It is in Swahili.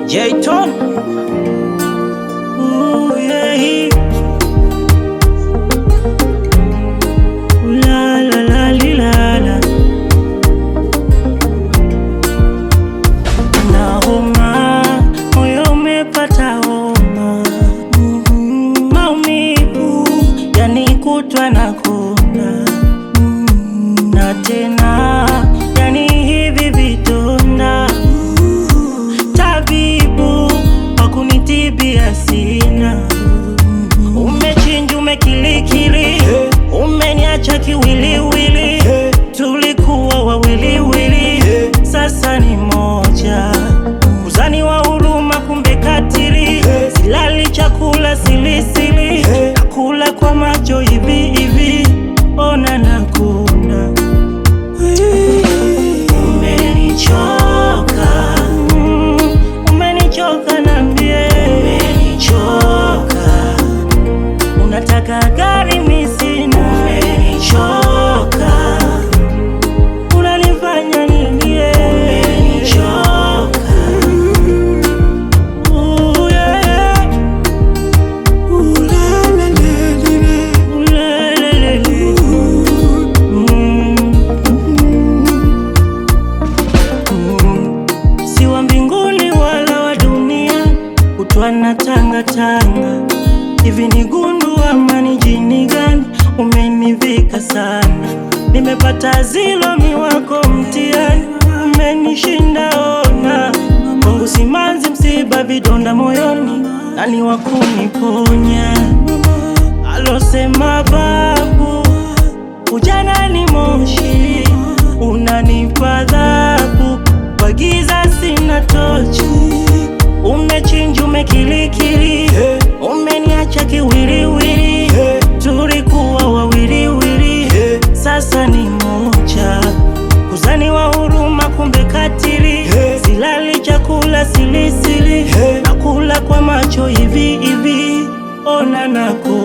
J-Tone. Ooh, yeah. La la la li la la. Na homa, moyo umepata homa. Maumivu yanikutwa na kona. Na tena yani hivi vidonda. Tabibu wakunitibia sina. Umechinja umekilikili, umeniacha kiwiliwili. Tulikuwa wawiliwili, sasa ni moja. Uzani wa huruma kumbe katili. Silali chakula silisili, nakula kwa macho hivi hivi. Ona nakuna. Umenichoka, umenichoka nambie. Umenichoka, unataka gari mimi sina. Umenichoka, unanifanya nini? Umenichoka. Ooh, yeah. Ooh, la la la la. Ooh, la la la la. Si wa mbinguni wala wa dunia, kutwana tanga tanga. Hivi ni gundu ama ni jini gani? Umenivika sana, nimepata zilomi wako mtihani. Umenishinda ona, Mungu simanzi msiba vidonda moyoni. Nani wa kuniponya? Alosema babu, ujana ni moshi, unanipa adhabu. Kwa giza sina tochi, umechinja umekilikili. Umeniacha kiwiliwili, tulikuwa wawiliwili, sasa ni moja. Uzani wa huruma kumbe katili. Silali chakula silisili, nakula kwa macho hivi hivi. Ona nako